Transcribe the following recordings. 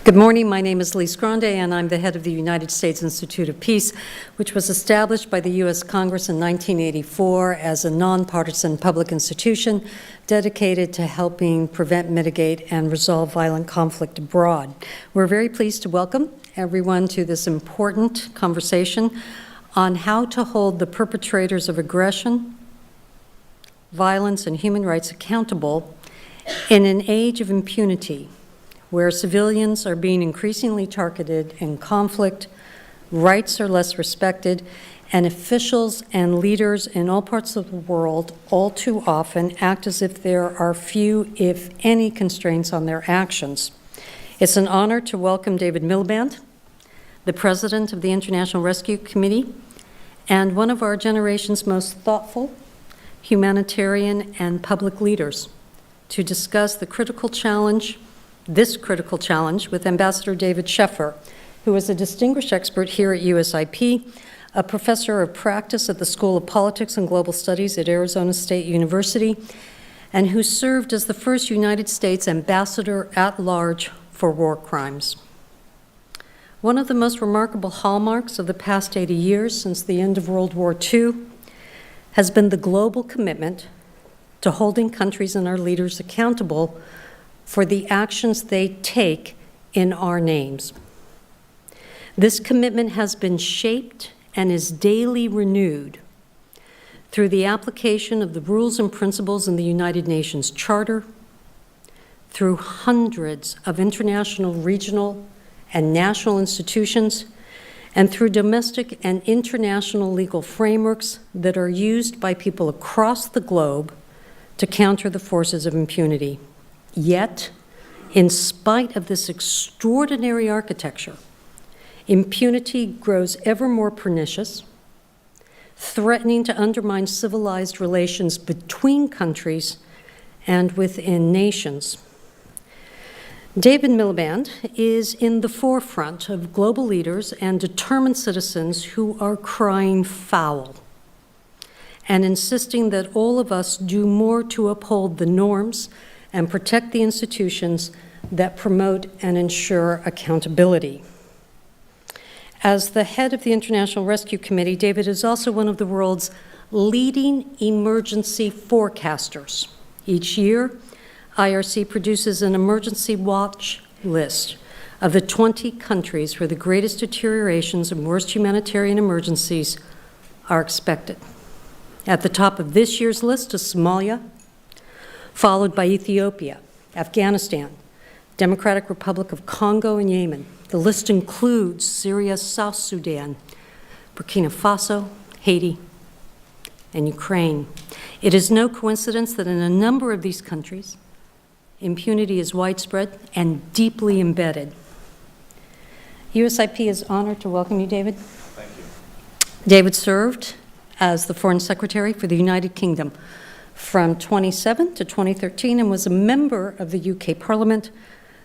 Good morning. My name is Lise Grande, and I'm the head of the United States Institute of Peace, which was established by the U.S. Congress in 1984 as a nonpartisan public institution dedicated to helping prevent, mitigate, and resolve violent conflict abroad. We're very pleased to welcome everyone to this important conversation on how to hold the perpetrators of aggression, violence, and human rights accountable in an age of impunity, where civilians are being increasingly targeted in conflict, rights are less respected, and officials and leaders in all parts of the world all too often act as if there are few, if any, constraints on their actions. It's an honor to welcome David Miliband, the president of the International Rescue Committee, and one of our generation's most thoughtful, humanitarian, and public leaders, to discuss this critical challenge with Ambassador David Scheffer, who is a distinguished expert here at USIP, a professor of practice at the School of Politics and Global Studies at Arizona State University, and who served as the first United States ambassador at large for war crimes. One of the most remarkable hallmarks of the past 80 years since the end of World War II has been the global commitment to holding countries and our leaders accountable for the actions they take in our names. This commitment has been shaped and is daily renewed through the application of the rules and principles in the United Nations Charter, through hundreds of international, regional, and national institutions, and through domestic and international legal frameworks that are used by people across the globe to counter the forces of impunity. Yet, in spite of this extraordinary architecture, impunity grows ever more pernicious, threatening to undermine civilized relations between countries and within nations. David Miliband is in the forefront of global leaders and determined citizens who are crying foul and insisting that all of us do more to uphold the norms and protect the institutions that promote and ensure accountability. As the head of the International Rescue Committee, David is also one of the world's leading emergency forecasters. Each year, IRC produces an emergency watch list of the 20 countries where the greatest deteriorations and worst humanitarian emergencies are expected. At the top of this year's list is Somalia, followed by Ethiopia, Afghanistan, Democratic Republic of Congo, and Yemen. The list includes Syria, South Sudan, Burkina Faso, Haiti, and Ukraine. It is no coincidence that in a number of these countries, impunity is widespread and deeply embedded. USIP is honored to welcome you, David. Thank you. David served as the Foreign Secretary for the United Kingdom from 2007 to 2013 and was a member of the UK Parliament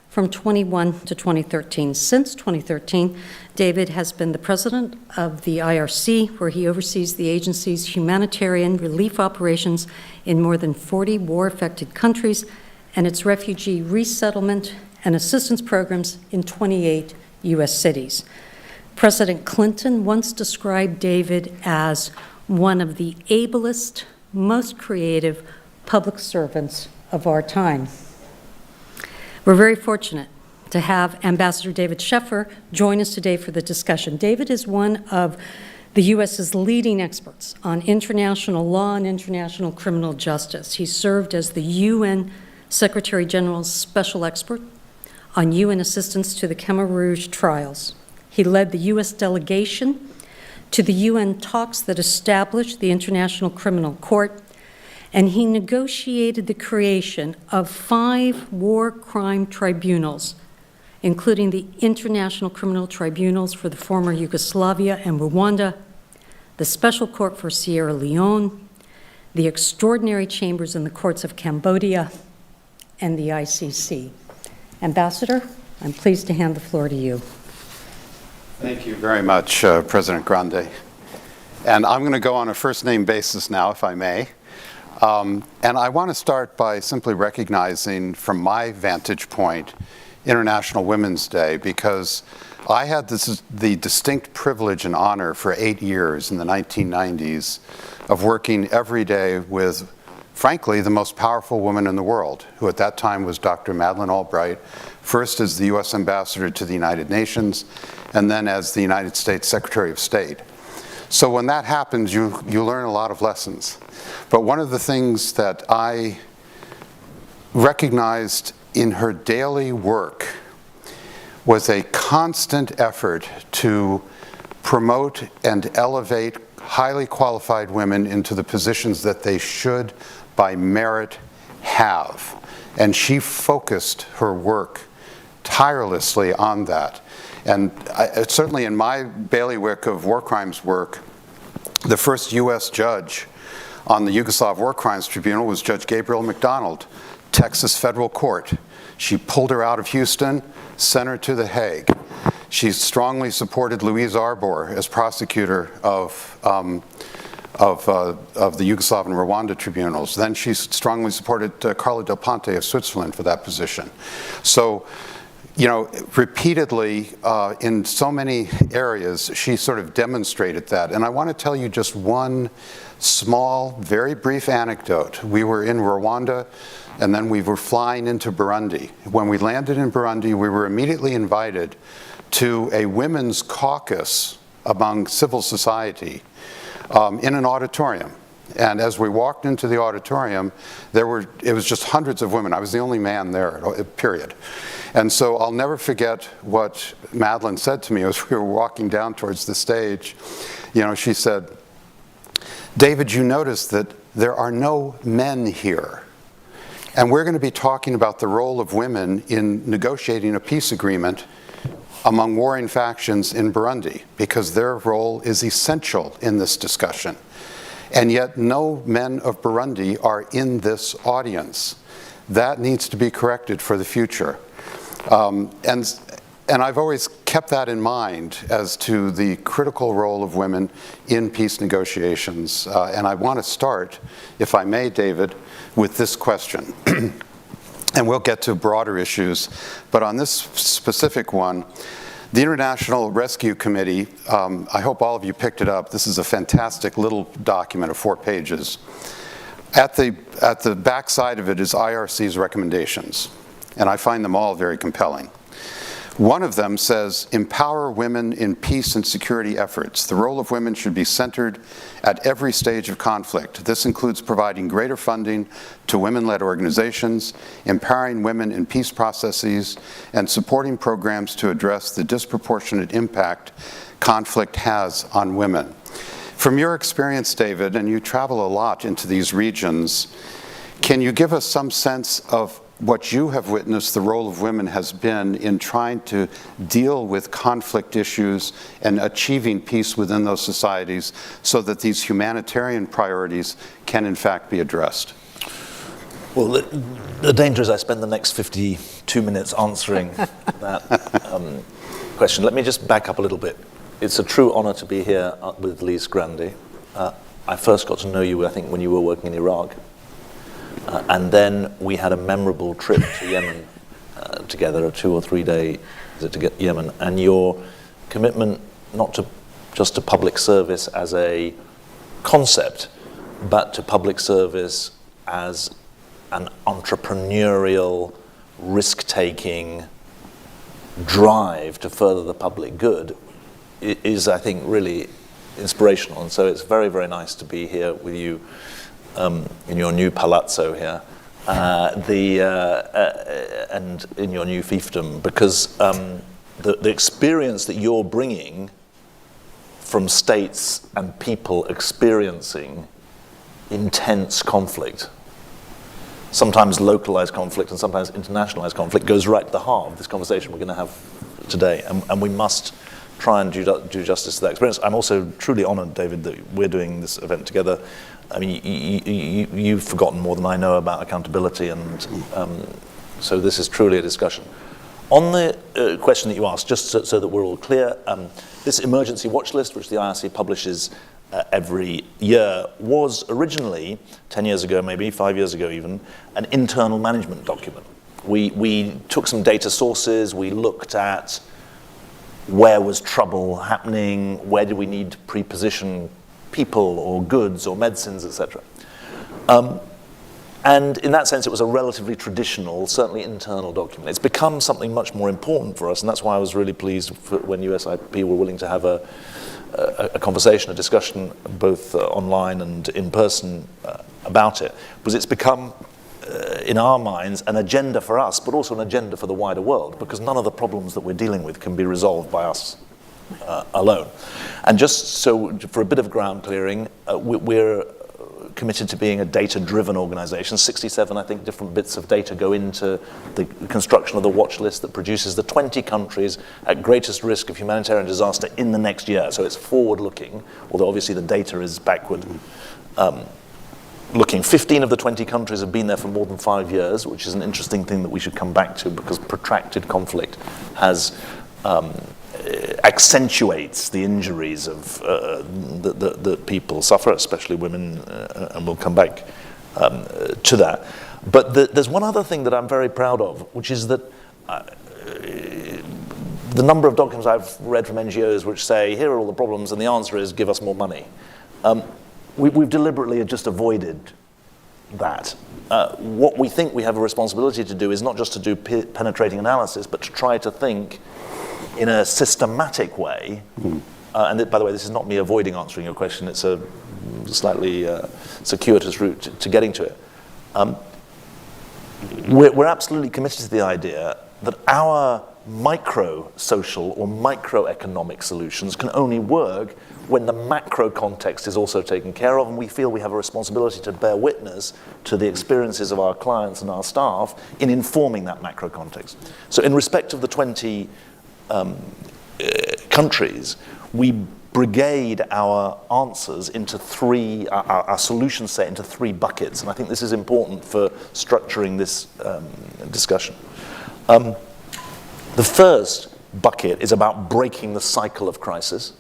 from 2021 to 2013. Since 2013, David has been the president of the IRC, where he oversees the agency's humanitarian relief operations in more than 40 war-affected countries and its refugee resettlement and assistance programs in 28 U.S. cities. President Clinton once described David as one of the ablest, most creative public servants of our time. We're very fortunate to have Ambassador David Scheffer join us today for the discussion. David is one of the U.S.'s leading experts on international law and international criminal justice. He served as the UN Secretary General's special expert on UN assistance to the Khmer Rouge trials. He led the U.S. delegation to the UN talks that established the International Criminal Court, and he negotiated the creation of 5 war crime tribunals, including the International Criminal Tribunals for the former Yugoslavia and Rwanda, the Special Court for Sierra Leone, the Extraordinary Chambers in the Courts of Cambodia, and the ICC. Ambassador, I'm pleased to hand the floor to you. Thank you very much, President Grande. And I'm going to go on a first-name basis now, if I may. And I want to start by simply recognizing, from my vantage point, International Women's Day because I had the distinct privilege and honor for 8 years in the 1990s of working every day with, frankly, the most powerful woman in the world, who at that time was Dr. Madeleine Albright, first as the U.S. Ambassador to the United Nations, and then as the United States Secretary of State. So when that happens, you learn a lot of lessons. But one of the things that I recognized in her daily work was a constant effort to promote and elevate highly qualified women into the positions that they should, by merit, have. And she focused her work tirelessly on that. And certainly in my bailiwick of war crimes work, the first U.S. judge on the Yugoslav War Crimes Tribunal was Judge Gabriel McDonald, Texas federal court. She pulled her out of Houston, sent her to The Hague. She strongly supported Louise Arbour as prosecutor of the Yugoslav and Rwanda tribunals. Then she strongly supported Carla Del Ponte of Switzerland for that position. So, you know, repeatedly in so many areas, she sort of demonstrated that. And I want to tell you just one small, very brief anecdote. We were in Rwanda, and then we were flying into Burundi. When we landed in Burundi, we were immediately invited to a women's caucus among civil society in an auditorium. And as we walked into the auditorium, it was just hundreds of women. I was the only man there, period. And so I'll never forget what Madeleine said to me as we were walking down towards the stage. You know, she said, "David, you notice that there are no men here. And we're going to be talking about the role of women in negotiating a peace agreement among warring factions in Burundi, because their role is essential in this discussion. And yet no men of Burundi are in this audience. That needs to be corrected for the future." And I've always kept that in mind as to the critical role of women in peace negotiations. And I want to start, if I may, David, with this question. And we'll get to broader issues. But on this specific one, the International Rescue Committee, I hope all of you picked it up. This is a fantastic little document of 4 pages. At the back side of it is IRC's recommendations. And I find them all very compelling. One of them says, empower women in peace and security efforts. The role of women should be centered at every stage of conflict. This includes providing greater funding to women-led organizations, empowering women in peace processes, and supporting programs to address the disproportionate impact conflict has on women. From your experience, David, and you travel a lot into these regions, can you give us some sense of what you have witnessed the role of women has been in trying to deal with conflict issues and achieving peace within those societies so that these humanitarian priorities can in fact be addressed? Well, the danger is I spend the next 52 minutes answering that question. Let me just back up a little bit. It's a true honor to be here with Lise Grande. I first got to know you, I think, when you were working in Iraq. And then we had a memorable trip to Yemen together, a 2 or 3 day visit to Yemen. And your commitment not to just to public service as a concept, but to public service as an entrepreneurial, risk-taking drive to further the public good is, I think, really inspirational. And so it's very, very nice to be here with you in your new palazzo here, and in your new fiefdom, because the experience that you're bringing from states and people experiencing intense conflict, sometimes localized conflict and sometimes internationalized conflict, goes right to the heart of this conversation we're going to have today, and we must try and do justice to that experience. I'm also truly honored, David, that we're doing this event together. I mean, you've forgotten more than I know about accountability, and so this is truly a discussion. On the question that you asked, just so that we're all clear, this emergency watch list, which the IRC publishes every year, was originally, 10 years ago maybe, 5 years ago even, an internal management document, We took some data sources, we looked at where was trouble happening, where do we need to pre-position people or goods or medicines, etc. And in that sense, it was a relatively traditional, certainly internal document. It's become something much more important for us, and that's why I was really pleased when USIP were willing to have a conversation, a discussion, both online and in person about it, because it's become, in our minds, an agenda for us, but also an agenda for the wider world, because none of the problems that we're dealing with can be resolved by us alone. And just so, for a bit of ground clearing, we're committed to being a data-driven organization. 67, I think, different bits of data go into the construction of the watch list that produces the 20 countries at greatest risk of humanitarian disaster in the next year. So it's forward-looking, although obviously the data is backward. Looking, 15 of the 20 countries have been there for more than 5 years, which is an interesting thing that we should come back to, because protracted conflict has accentuates the injuries of that people suffer, especially women, and we'll come back to that. But there's one other thing that I'm very proud of, which is that the number of documents I've read from NGOs which say, here are all the problems, and the answer is give us more money. We've deliberately just avoided that. What we think we have a responsibility to do is not just to do penetrating analysis, but to try to think in a systematic way, and by the way, this is not me avoiding answering your question, it's a slightly circuitous route to getting to it. We're absolutely committed to the idea that our micro-social or microeconomic solutions can only work when the macro context is also taken care of, and we feel we have a responsibility to bear witness to the experiences of our clients and our staff in informing that macro context. So in respect of the 20 countries, we brigade our answers into three, our solution set into 3 buckets, and I think this is important for structuring this discussion. The first bucket is about breaking the cycle of crisis,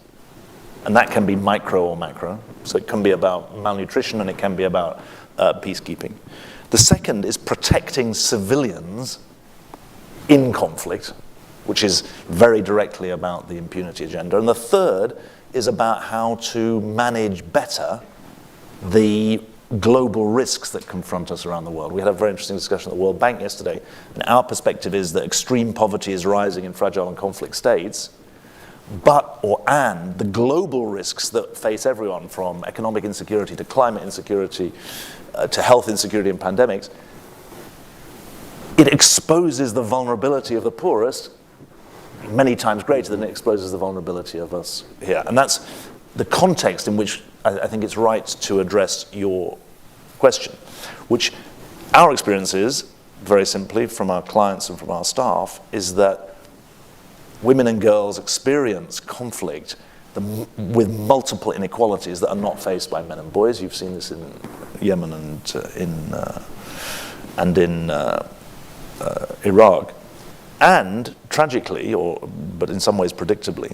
and that can be micro or macro, so it can be about malnutrition and it can be about peacekeeping. The second is protecting civilians in conflict, which is very directly about the impunity agenda. And the third is about how to manage better the global risks that confront us around the world. We had a very interesting discussion at the World Bank yesterday, and our perspective is that extreme poverty is rising in fragile and conflict states, and the global risks that face everyone, from economic insecurity to climate insecurity to health insecurity and pandemics, it exposes the vulnerability of the poorest many times greater than it exposes the vulnerability of us here. And that's the context in which I think it's right to address your question, which our experience is, very simply, from our clients and from our staff, is that women and girls experience conflict with multiple inequalities that are not faced by men and boys. You've seen this in Yemen and in Iraq. And tragically, but in some ways predictably,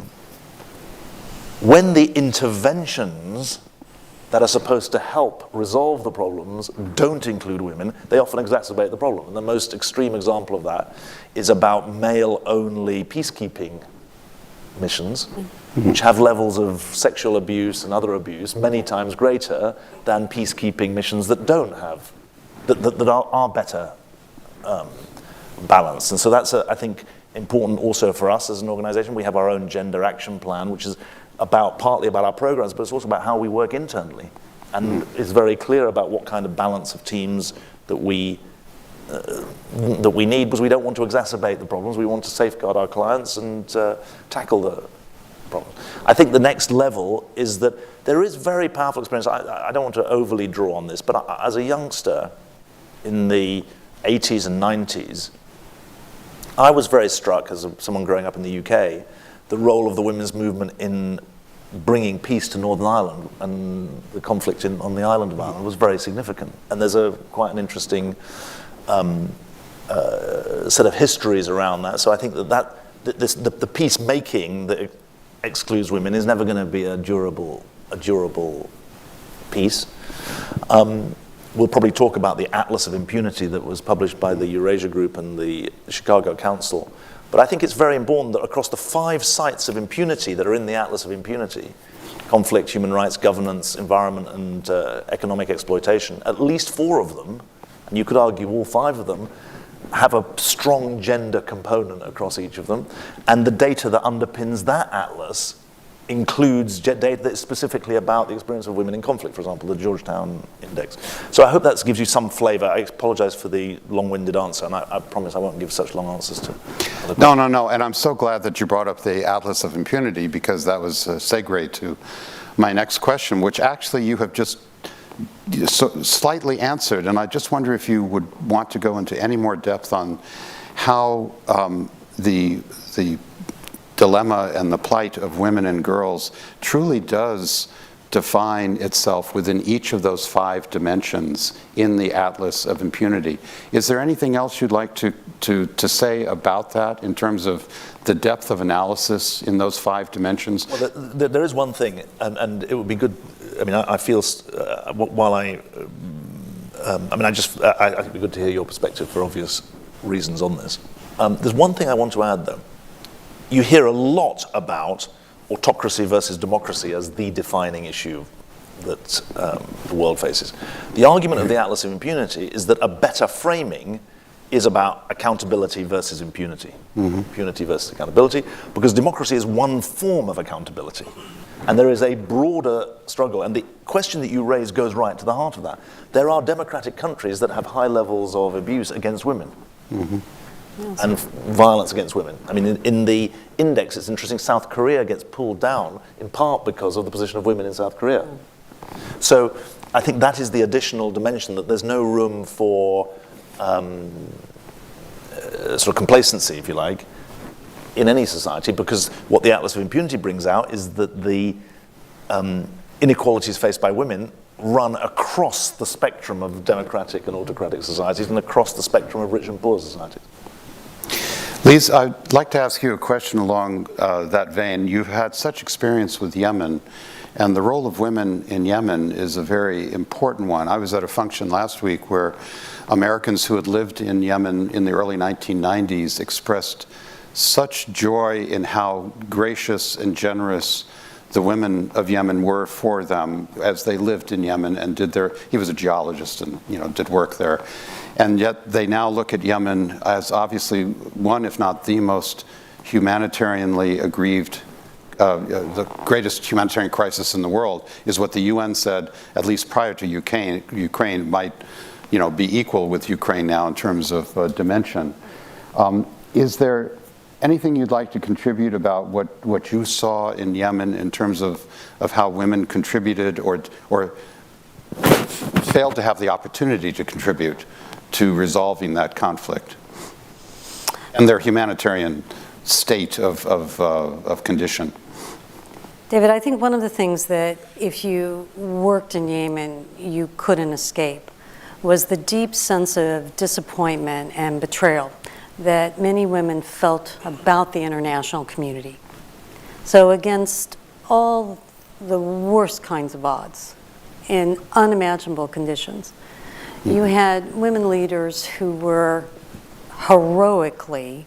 when the interventions that are supposed to help resolve the problems don't include women, they often exacerbate the problem. And the most extreme example of that is about male-only peacekeeping missions, which have levels of sexual abuse and other abuse many times greater than peacekeeping missions that don't have, that are better balanced. And so that's, I think, important also for us as an organization. We have our own gender action plan, which is partly about our programs, but it's also about how we work internally. And it's very clear about what kind of balance of teams that we need, because we don't want to exacerbate the problems. We want to safeguard our clients and tackle the problems. I think the next level is that there is very powerful experience. I don't want to overly draw on this, but as a youngster in the 80s and 90s, I was very struck, as someone growing up in the UK, the role of the women's movement in bringing peace to Northern Ireland, and the conflict on the island of Ireland was very significant. And there's quite an interesting set of histories around that. So I think the peacemaking that excludes women is never going to be a durable peace. we'll probably talk about the Atlas of Impunity that was published by the Eurasia Group and the Chicago Council. But I think it's very important that across the 5 sites of impunity that are in the Atlas of Impunity, conflict, human rights, governance, environment, and economic exploitation, at least 4 of them, and you could argue all 5 of them, have a strong gender component across each of them. And the data that underpins that atlas includes data that's specifically about the experience of women in conflict, for example, the Georgetown Index. So I hope that gives you some flavor. I apologize for the long-winded answer, and I promise I won't give such long answers to other questions. No. And I'm so glad that you brought up the Atlas of Impunity, because that was a segue to my next question, which actually you have just slightly answered. And I just wonder if you would want to go into any more depth on how the dilemma and the plight of women and girls truly does define itself within each of those 5 dimensions in the Atlas of Impunity. Is there anything else you'd like to say about that in terms of the depth of analysis in those 5 dimensions? Well, there is one thing, and it would be good. I mean, I feel while I it'd be good to hear your perspective for obvious reasons on this. There's one thing I want to add, though. You hear a lot about autocracy versus democracy as the defining issue that the world faces. The argument of the Atlas of Impunity is that a better framing is about accountability versus impunity. Impunity versus accountability, because democracy is one form of accountability. And there is a broader struggle. And the question that you raise goes right to the heart of that. There are democratic countries that have high levels of abuse against women. And violence against women. I mean, in the index, it's interesting, South Korea gets pulled down in part because of the position of women in South Korea. So I think that is the additional dimension, that there's no room for sort of complacency, if you like, in any society, because what the Atlas of Impunity brings out is that the inequalities faced by women run across the spectrum of democratic and autocratic societies and across the spectrum of rich and poor societies. Lise, I'd like to ask you a question along that vein. You've had such experience with Yemen, and the role of women in Yemen is a very important one. I was at a function last week where Americans who had lived in Yemen in the early 1990s expressed such joy in how gracious and generous the women of Yemen were for them as they lived in Yemen and he was a geologist and did work there. And yet they now look at Yemen as obviously one, if not the most humanitarianly aggrieved, the greatest humanitarian crisis in the world is what the UN said, at least prior to Ukraine might be equal with Ukraine now in terms of dimension. Is there anything you'd like to contribute about what you saw in Yemen in terms of how women contributed or failed to have the opportunity to contribute to resolving that conflict and their humanitarian state of condition? David, I think one of the things that if you worked in Yemen, you couldn't escape was the deep sense of disappointment and betrayal that many women felt about the international community. So against all the worst kinds of odds, in unimaginable conditions, you had women leaders who were heroically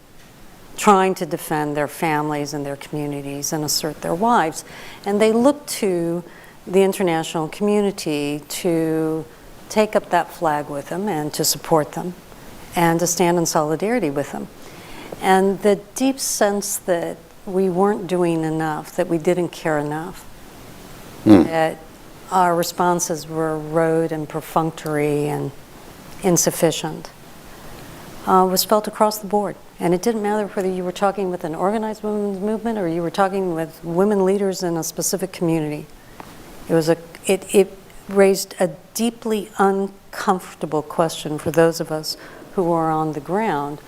trying to defend their families and their communities and assert their wives. And they looked to the international community to take up that flag with them and to support them and to stand in solidarity with them. And the deep sense that we weren't doing enough, that we didn't care enough, that our responses were rote and perfunctory and insufficient, was felt across the board. And it didn't matter whether you were talking with an organized women's movement or you were talking with women leaders in a specific community. It raised a deeply uncomfortable question for those of us who were on the ground.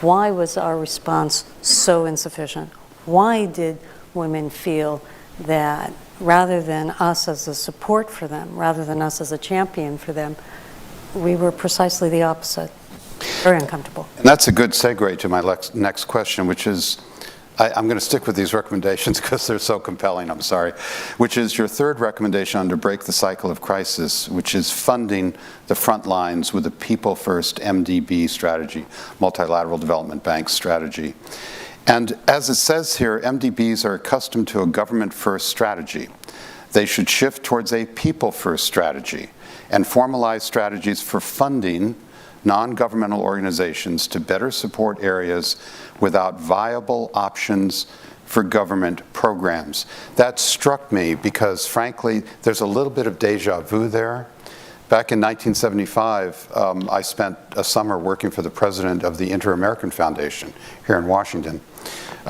Why was our response so insufficient? Why did women feel that rather than us as a support for them, rather than us as a champion for them, we were precisely the opposite? Very uncomfortable. And that's a good segue to my next question, which is, I'm going to stick with these recommendations because they're so compelling, I'm sorry, which is your third recommendation under Break the Cycle of Crisis, which is funding the front lines with a people-first MDB strategy, multilateral development bank strategy. And as it says here, MDBs are accustomed to a government-first strategy. They should shift towards a people-first strategy and formalize strategies for funding non-governmental organizations to better support areas without viable options for government programs. That struck me because, frankly, there's a little bit of deja vu there. Back in 1975, I spent a summer working for the president of the Inter-American Foundation here in Washington,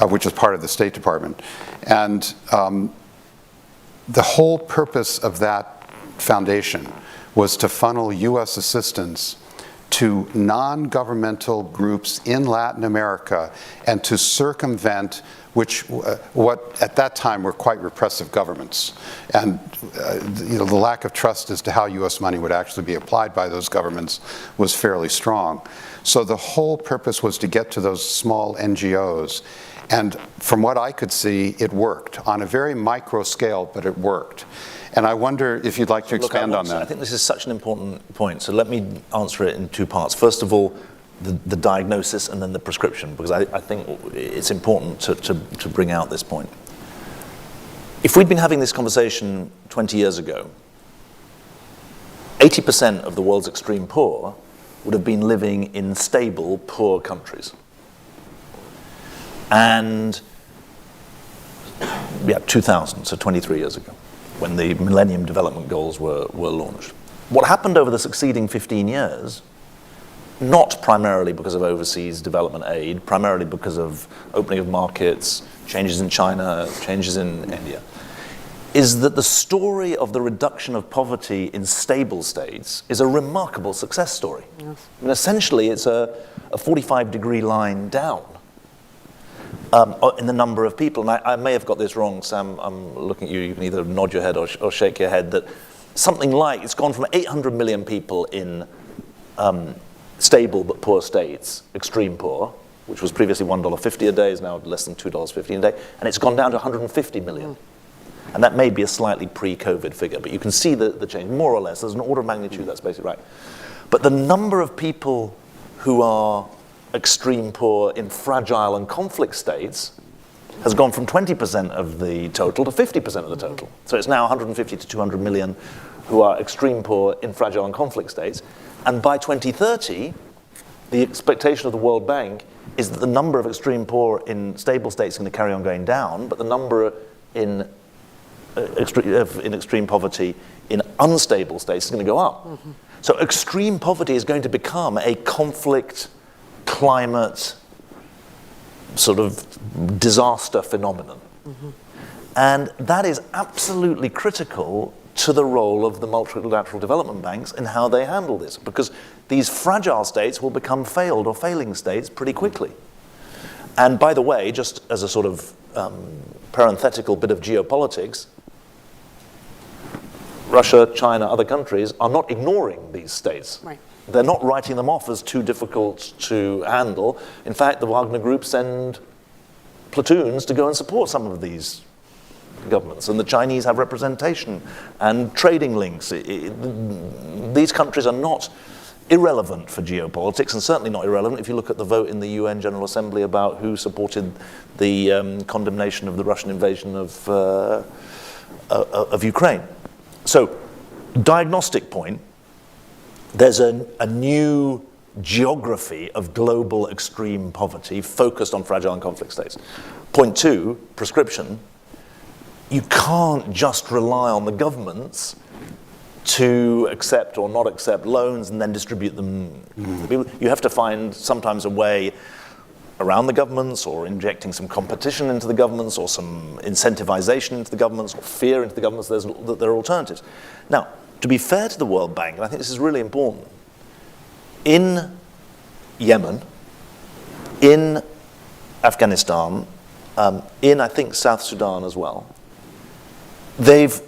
which is part of the State Department. And the whole purpose of that foundation was to funnel U.S. assistance to non-governmental groups in Latin America and to circumvent what at that time were quite repressive governments. And the lack of trust as to how U.S. money would actually be applied by those governments was fairly strong. So the whole purpose was to get to those small NGOs. And from what I could see, it worked on a very micro scale, but it worked. And I wonder if you'd like to expand on that. I think this is such an important point, so let me answer it in two parts. First of all, the diagnosis and then the prescription, because I think it's important to bring out this point. If we'd been having this conversation 20 years ago, 80% of the world's extreme poor would have been living in stable, poor countries. And, 2000, so 23 years ago, when the Millennium Development Goals were launched. What happened over the succeeding 15 years, not primarily because of overseas development aid, primarily because of opening of markets, changes in China, changes in India, is that the story of the reduction of poverty in stable states is a remarkable success story. Yes. I mean, essentially, it's a 45-degree line down in the number of people. And I may have got this wrong, Sam, I'm looking at you, you can either nod your head or shake your head, that something like, it's gone from 800 million people in stable but poor states, extreme poor, which was previously $1.50 a day, is now less than $2.50 a day, and it's gone down to 150 million. And that may be a slightly pre-COVID figure, but you can see the change, more or less. There's an order of magnitude, that's basically right. But the number of people who are extreme poor in fragile and conflict states has gone from 20% of the total to 50% of the total. So it's now 150 to 200 million who are extreme poor in fragile and conflict states. And by 2030, the expectation of the World Bank is that the number of extreme poor in stable states is going to carry on going down, but the number in extreme poverty in unstable states is going to go up. Mm-hmm. So extreme poverty is going to become a conflict, climate, sort of disaster phenomenon. Mm-hmm. And that is absolutely critical to the role of the multilateral development banks and how they handle this, because these fragile states will become failed or failing states pretty quickly. And by the way, just as a sort of parenthetical bit of geopolitics, Russia, China, other countries are not ignoring these states. Right. They're not writing them off as too difficult to handle. In fact, the Wagner Group send platoons to go and support some of these governments, and the Chinese have representation and trading links. These countries are not irrelevant for geopolitics, and certainly not irrelevant if you look at the vote in the UN General Assembly about who supported the condemnation of the Russian invasion of Ukraine. So, diagnostic point, there's a new geography of global extreme poverty focused on fragile and conflict states. Point two, prescription. You can't just rely on the governments to accept or not accept loans and then distribute them to people. You have to find sometimes a way around the governments, or injecting some competition into the governments, or some incentivization into the governments, or fear into the governments. There are alternatives. Now, to be fair to the World Bank, and I think this is really important, in Yemen, in Afghanistan, in, I think, South Sudan as well, they've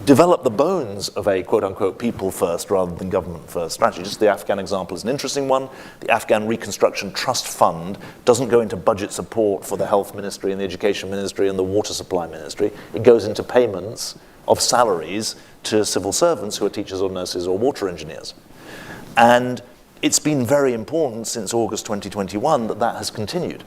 develop the bones of a quote-unquote people-first rather than government-first strategy. Just the Afghan example is an interesting one. The Afghan Reconstruction Trust Fund doesn't go into budget support for the health ministry and the education ministry and the water supply ministry. It goes into payments of salaries to civil servants who are teachers or nurses or water engineers. And it's been very important since August 2021 that that has continued.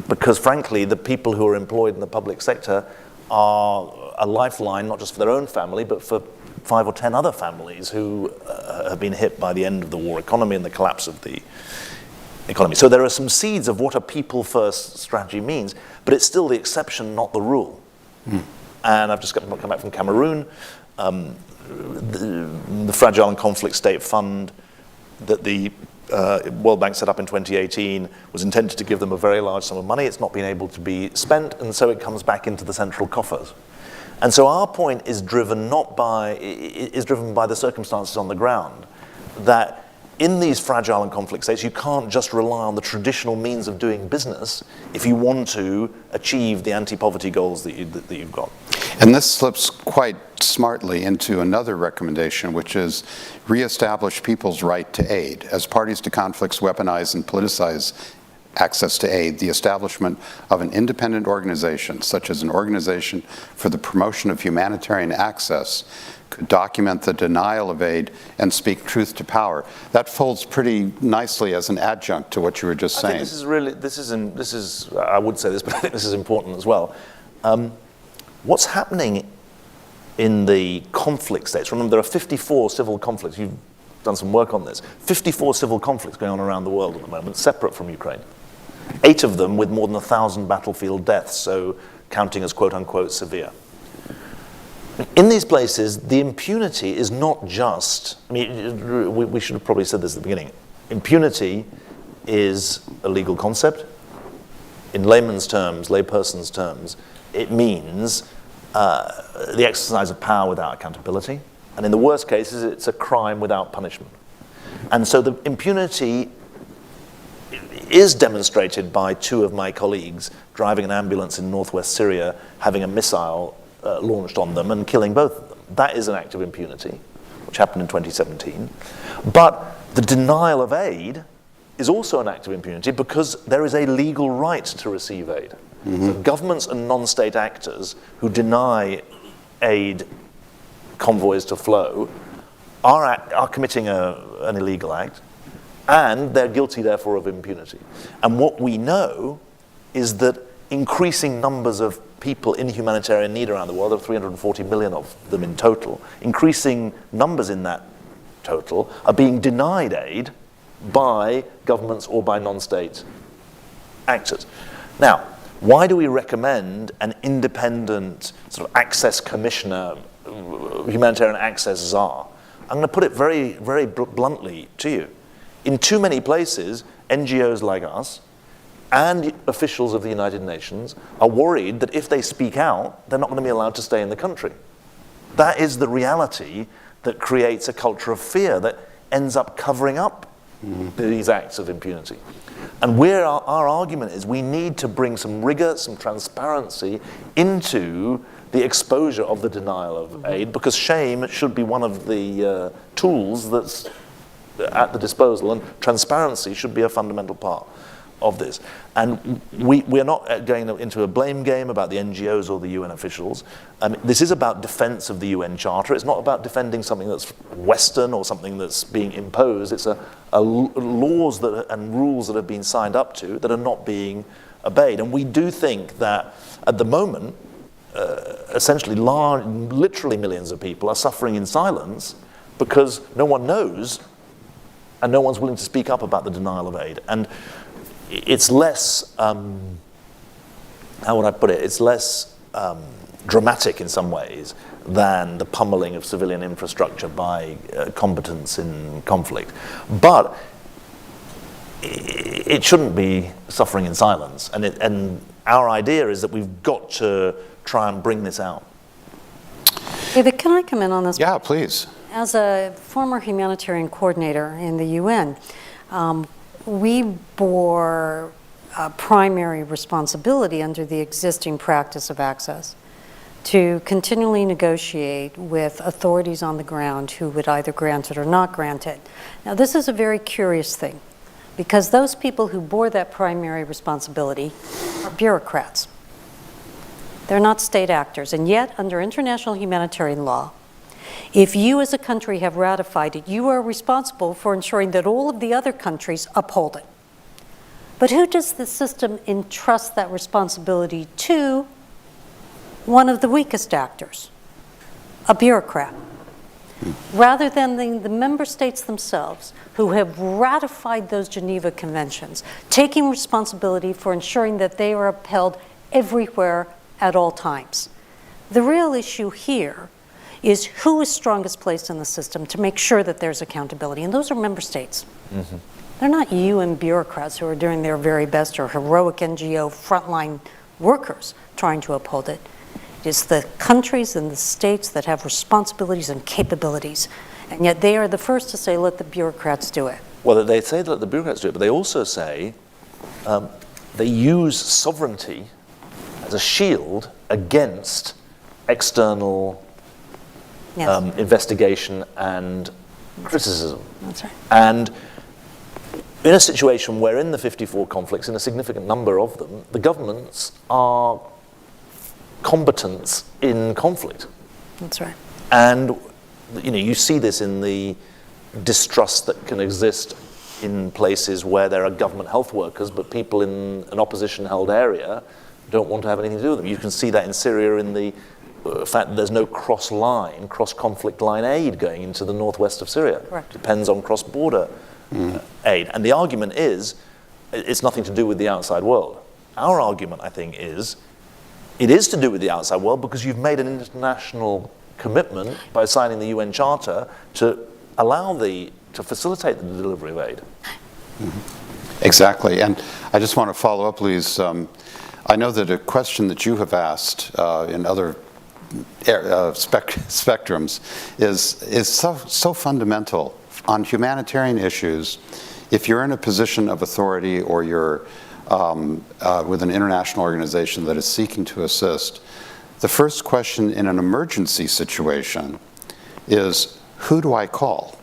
Because frankly, the people who are employed in the public sector are a lifeline, not just for their own family, but for 5 or 10 other families who have been hit by the end of the war economy and the collapse of the economy. So there are some seeds of what a people-first strategy means, but it's still the exception, not the rule. And I've just come back from Cameroon. The Fragile and Conflict State Fund that the World Bank set up in 2018 was intended to give them a very large sum of money. It's not been able to be spent, and so it comes back into the central coffers. And so our point is driven by the circumstances on the ground, that in these fragile and conflict states, you can't just rely on the traditional means of doing business if you want to achieve the anti-poverty goals that you've got. And this slips quite smartly into another recommendation, which is reestablish people's right to aid. As parties to conflicts weaponize and politicize access to aid, the establishment of an independent organization, such as an organization for the promotion of humanitarian access, could document the denial of aid and speak truth to power. That folds pretty nicely as an adjunct to what you were just saying. I think this is I would say this, but I think this is important as well. What's happening in the conflict states? Remember, there are 54 civil conflicts. You've done some work on this. 54 civil conflicts going on around the world at the moment, separate from Ukraine. 8 of them with more than 1,000 battlefield deaths, so counting as quote-unquote severe. In these places, the impunity is not just, I mean, we should have probably said this at the beginning. Impunity is a legal concept. In layman's terms, layperson's terms, it means the exercise of power without accountability. And in the worst cases, it's a crime without punishment. And so the impunity is demonstrated by 2 of my colleagues driving an ambulance in northwest Syria, having a missile launched on them and killing both of them. That is an act of impunity, which happened in 2017. But the denial of aid is also an act of impunity because there is a legal right to receive aid. So governments and non-state actors who deny aid convoys to flow are committing an illegal act, and they're guilty, therefore, of impunity. And what we know is that increasing numbers of people in humanitarian need around the world, there are 340 million of them in total, increasing numbers in that total are being denied aid by governments or by non-state actors. Now, why do we recommend an independent sort of access commissioner, humanitarian access czar? I'm going to put it very, very bluntly to you. In too many places, NGOs like us and officials of the United Nations are worried that if they speak out, they're not going to be allowed to stay in the country. That is the reality that creates a culture of fear that ends up covering up these acts of impunity. And our argument is we need to bring some rigor, some transparency into the exposure of the denial of aid, because shame should be one of the tools that's at the disposal, and transparency should be a fundamental part of this. And we're not going into a blame game about the NGOs or the UN officials. This is about defense of the UN Charter. It's not about defending something that's Western or something that's being imposed. It's laws and rules that have been signed up to that are not being obeyed. And we do think that at the moment, essentially literally millions of people are suffering in silence because no one knows and no one's willing to speak up about the denial of aid. And it's less, how would I put it? It's less dramatic in some ways than the pummeling of civilian infrastructure by combatants in conflict. But it shouldn't be suffering in silence. And our idea is that we've got to try and bring this out. David, can I come in on this? Yeah, please. As a former humanitarian coordinator in the UN, we bore primary responsibility under the existing practice of access to continually negotiate with authorities on the ground who would either grant it or not grant it. Now, this is a very curious thing, because those people who bore that primary responsibility are bureaucrats. They're not state actors, and yet, under international humanitarian law, if you as a country have ratified it, you are responsible for ensuring that all of the other countries uphold it. But who does the system entrust that responsibility to? One of the weakest actors, a bureaucrat. Rather than the member states themselves who have ratified those Geneva Conventions, taking responsibility for ensuring that they are upheld everywhere at all times. The real issue here is who is strongest placed in the system to make sure that there's accountability, and those are member states. Mm-hmm. They're not UN bureaucrats who are doing their very best, or heroic NGO frontline workers trying to uphold it. It is the countries and the states that have responsibilities and capabilities, and yet they are the first to say, let the bureaucrats do it. Well, they say let the bureaucrats do it, but they also say they use sovereignty as a shield against external investigation and criticism. That's right. And in a situation where in the 54 conflicts, in a significant number of them, the governments are combatants in conflict. That's right. And you see this in the distrust that can exist in places where there are government health workers, but people in an opposition-held area don't want to have anything to do with them. You can see that in Syria in the fact that there's no cross-conflict line aid going into the northwest of Syria. Correct. Depends on cross-border aid. And the argument is, it's nothing to do with the outside world. Our argument, I think, is it is to do with the outside world because you've made an international commitment by signing the UN Charter to allow to facilitate the delivery of aid. Mm-hmm. Exactly. And I just want to follow up, Lise. I know that a question that you have asked in other spectrums is so fundamental on humanitarian issues. If you're in a position of authority or you're with an international organization that is seeking to assist, the first question in an emergency situation is, who do I call?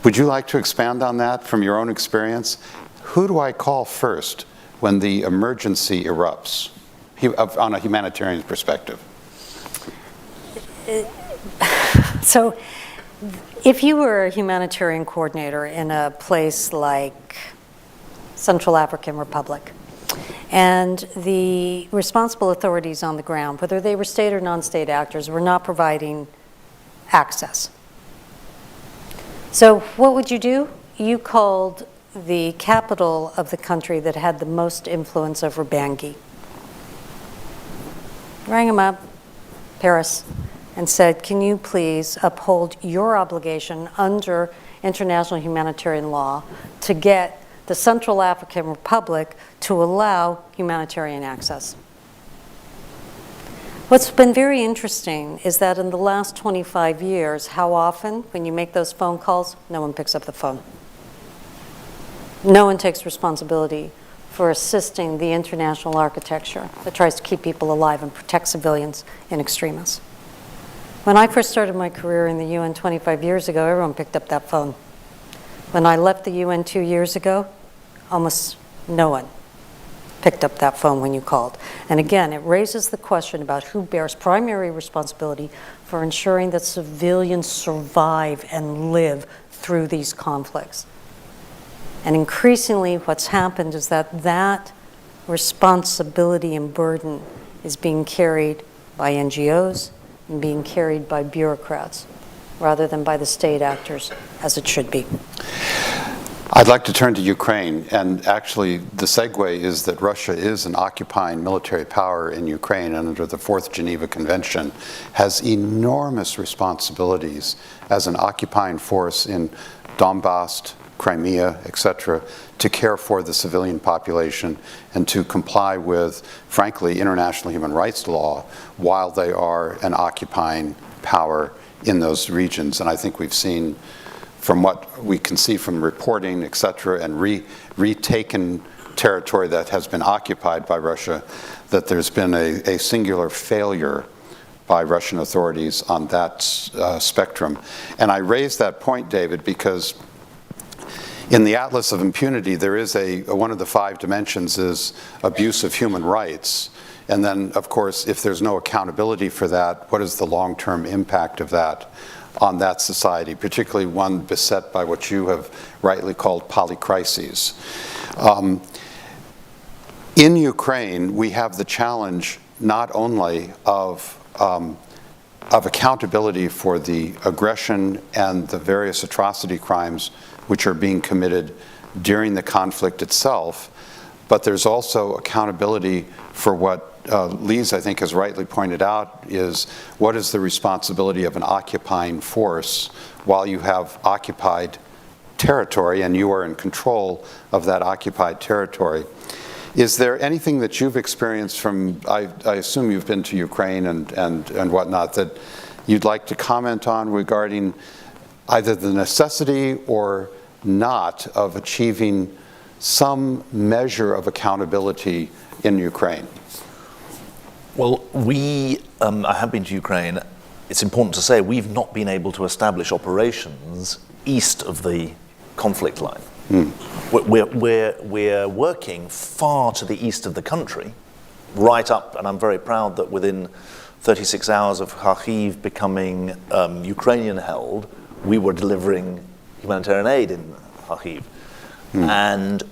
Would you like to expand on that from your own experience? Who do I call first when the emergency erupts, on a humanitarian perspective? So, if you were a humanitarian coordinator in a place like Central African Republic, and the responsible authorities on the ground, whether they were state or non-state actors, were not providing access. So what would you do? You called the capital of the country that had the most influence over Bangui. Rang them up, Paris, and said, can you please uphold your obligation under international humanitarian law to get the Central African Republic to allow humanitarian access? What's been very interesting is that in the last 25 years, how often, when you make those phone calls, no one picks up the phone. No one takes responsibility for assisting the international architecture that tries to keep people alive and protect civilians in extremis. When I first started my career in the UN 25 years ago, everyone picked up that phone. When I left the UN 2 years ago, almost no one picked up that phone when you called. And again, it raises the question about who bears primary responsibility for ensuring that civilians survive and live through these conflicts. And increasingly what's happened is that that responsibility and burden is being carried by NGOs and being carried by bureaucrats rather than by the state actors, as it should be. I'd like to turn to Ukraine, and actually the segue is that Russia is an occupying military power in Ukraine, and under the Fourth Geneva Convention has enormous responsibilities as an occupying force in Donbass, Crimea, etc., to care for the civilian population and to comply with, frankly, international human rights law while they are an occupying power in those regions. And I think we've seen, from what we can see from reporting, et cetera, and retaken territory that has been occupied by Russia, that there's been a singular failure by Russian authorities on that spectrum. And I raise that point, David, because in the Atlas of Impunity, there is one of the 5 dimensions is abuse of human rights. And then, of course, if there's no accountability for that, what is the long-term impact of that on that society, particularly one beset by what you have rightly called polycrises. In Ukraine, we have the challenge not only of accountability for the aggression and the various atrocity crimes which are being committed during the conflict itself, but there's also accountability for what Lise, I think, has rightly pointed out, is what is the responsibility of an occupying force while you have occupied territory and you are in control of that occupied territory. Is there anything that you've experienced from, I assume you've been to Ukraine and whatnot, that you'd like to comment on regarding either the necessity or not of achieving some measure of accountability in Ukraine? Well, I have been to Ukraine. It's important to say we've not been able to establish operations east of the conflict line. We're working far to the east of the country, right up, and I'm very proud that within 36 hours of Kharkiv becoming Ukrainian-held, we were delivering humanitarian aid in Kharkiv. And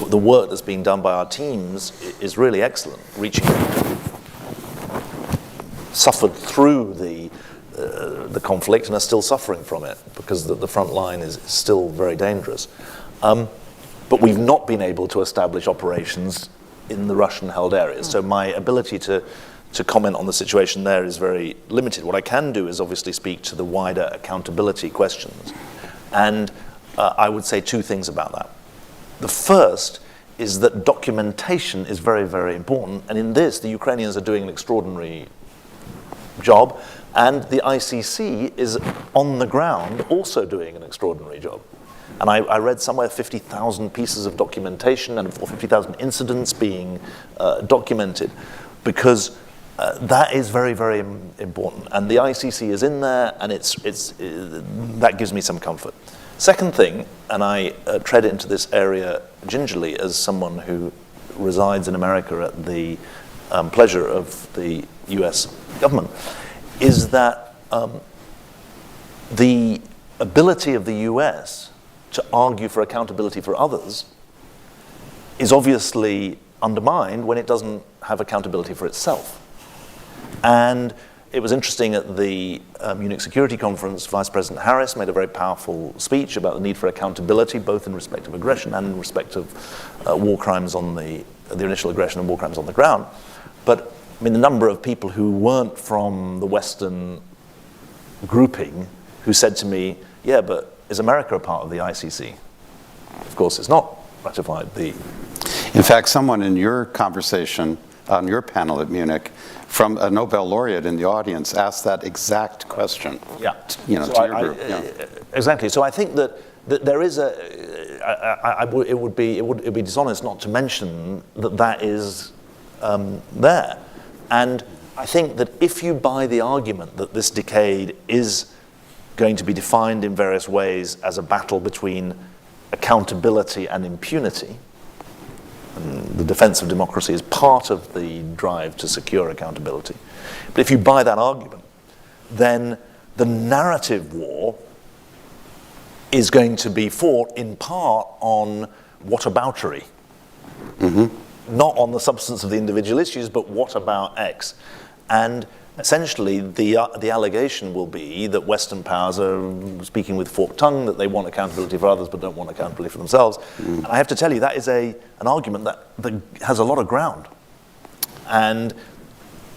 the work that's being done by our teams is really excellent, reaching suffered through the conflict and are still suffering from it because the front line is still very dangerous. But we've not been able to establish operations in the Russian-held areas. So my ability to comment on the situation there is very limited. What I can do is obviously speak to the wider accountability questions. And I would say 2 things about that. The first is that documentation is very, very important. And in this, the Ukrainians are doing an extraordinary job. And the ICC is on the ground also doing an extraordinary job. And I read somewhere 50,000 pieces of documentation and 50,000 incidents being documented, because that is very, very important. And the ICC is in there, and that gives me some comfort. Second thing, and I tread into this area gingerly as someone who resides in America at the pleasure of the US government, is that the ability of the US to argue for accountability for others is obviously undermined when it doesn't have accountability for itself. And it was interesting at the Munich Security Conference, Vice President Harris made a very powerful speech about the need for accountability, both in respect of aggression and in respect of war crimes on the initial aggression and war crimes on the ground. But I mean, the number of people who weren't from the Western grouping who said to me, yeah, but is America a part of the ICC? Of course, it's not ratified. In fact, someone in your conversation on your panel at Munich, from a Nobel laureate in the audience, asked that exact question. Yeah, to your group. Exactly. So I think that there is it would be dishonest not to mention that is there. And I think that if you buy the argument that this decade is going to be defined in various ways as a battle between accountability and impunity, and the defense of democracy is part of the drive to secure accountability. But if you buy that argument, then the narrative war is going to be fought in part on whataboutery. Not on the substance of the individual issues, but what about X? And essentially, the allegation will be that Western powers are speaking with forked tongue, that they want accountability for others but don't want accountability for themselves. And I have to tell you, that is an argument that has a lot of ground. And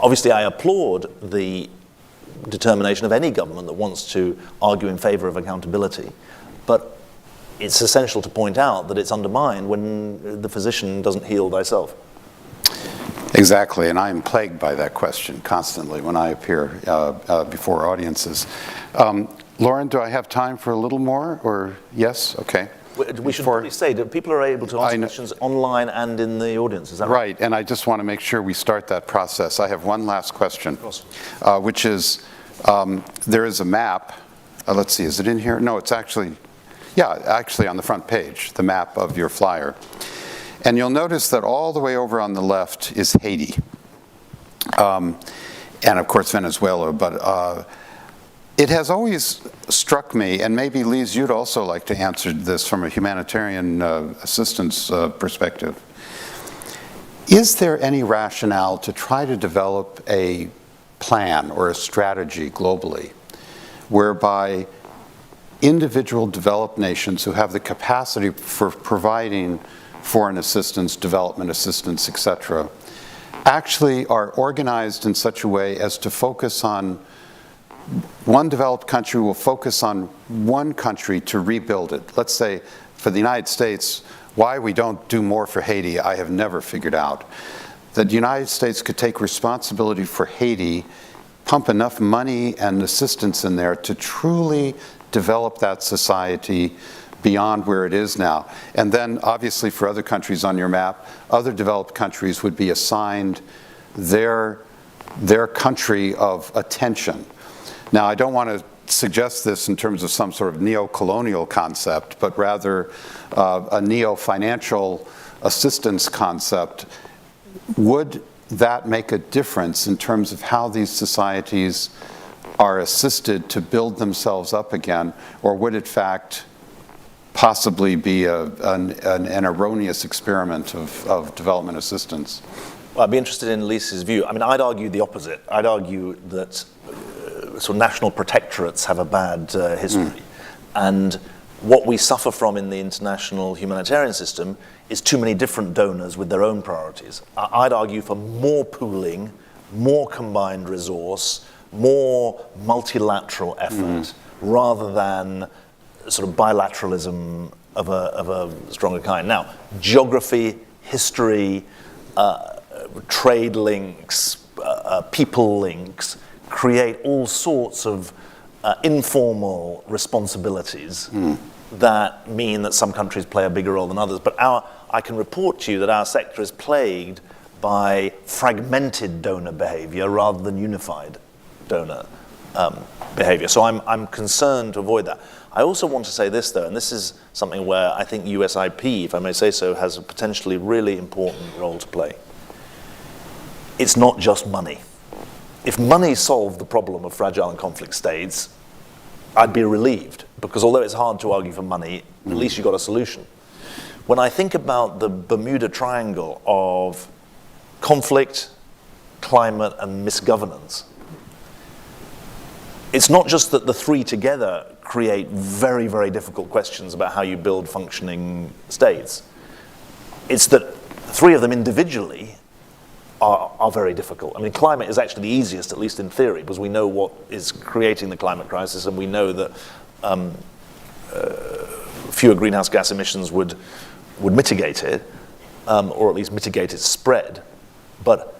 obviously, I applaud the determination of any government that wants to argue in favor of accountability. But it's essential to point out that it's undermined when the physician doesn't heal thyself. Exactly, and I am plagued by that question constantly when I appear before audiences. Lauren, do I have time for a little more, or yes? Okay. We should probably say that people are able to ask questions online and in the audience, is that right? Right, and I just want to make sure we start that process. I have one last question, which is, there is a map. Let's see, is it in here? No, it's actually on the front page, the map of your flyer. And you'll notice that all the way over on the left is Haiti. And of course Venezuela, but it has always struck me, and maybe Lise, you'd also like to answer this from a humanitarian assistance perspective. Is there any rationale to try to develop a plan or a strategy globally whereby individual developed nations who have the capacity for providing foreign assistance, development assistance, etc., actually are organized in such a way as to focus on one developed country will focus on one country to rebuild it. Let's say for the United States, why we don't do more for Haiti, I have never figured out. That the United States could take responsibility for Haiti, pump enough money and assistance in there to truly develop that society beyond where it is now. And then obviously for other countries on your map, other developed countries would be assigned their country of attention. Now, I don't want to suggest this in terms of some sort of neo-colonial concept, but rather a neo-financial assistance concept. Would that make a difference in terms of how these societies are assisted to build themselves up again, or would it in fact possibly be an erroneous experiment of development assistance? Well, I'd be interested in Lisa's view. I mean, I'd argue the opposite. I'd argue that sort of national protectorates have a bad history. And what we suffer from in the international humanitarian system is too many different donors with their own priorities. I'd argue for more pooling, more combined resource, more multilateral effort, rather than sort of bilateralism of a stronger kind. Now, geography, history, trade links, people links, create all sorts of informal responsibilities that mean that some countries play a bigger role than others. But I can report to you that our sector is plagued by fragmented donor behavior rather than unified donor behavior. So I'm concerned to avoid that. I also want to say this, though, and this is something where I think USIP, if I may say so, has a potentially really important role to play. It's not just money. If money solved the problem of fragile and conflict states, I'd be relieved, because although it's hard to argue for money, at least you've got a solution. When I think about the Bermuda Triangle of conflict, climate, and misgovernance, it's not just that the three together create very, very difficult questions about how you build functioning states. It's that three of them individually are very difficult. I mean, climate is actually the easiest, at least in theory, because we know what is creating the climate crisis, and we know that fewer greenhouse gas emissions would mitigate it, or at least mitigate its spread. But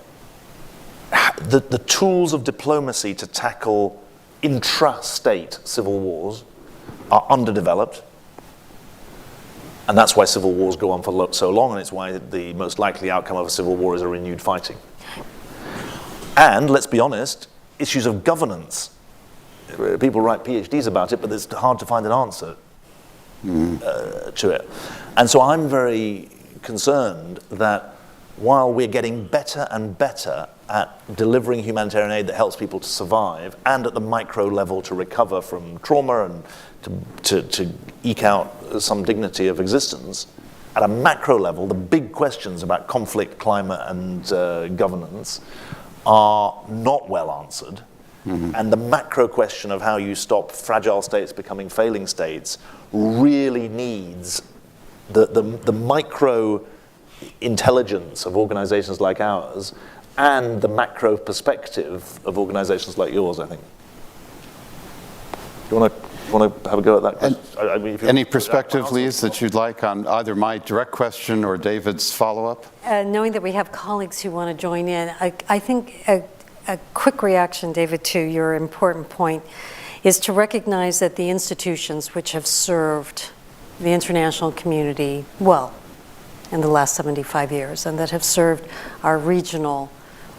the tools of diplomacy to tackle intra-state civil wars are underdeveloped. And that's why civil wars go on for so long, and it's why the most likely outcome of a civil war is a renewed fighting. And, let's be honest, issues of governance. People write PhDs about it, but it's hard to find an answer to it. And so I'm very concerned that while we're getting better and better at delivering humanitarian aid that helps people to survive, and at the micro level to recover from trauma and to eke out some dignity of existence, at a macro level, the big questions about conflict, climate, and governance are not well answered. And the macro question of how you stop fragile states becoming failing states really needs the micro intelligence of organizations like ours and the macro perspective of organizations like yours, I think. Do you want to have a go at that question? Any perspective, Lise, that you'd like on either my direct question or David's follow-up? Knowing that we have colleagues who want to join in, I think a quick reaction, David, to your important point is to recognize that the institutions which have served the international community well in the last 75 years, and that have served our regional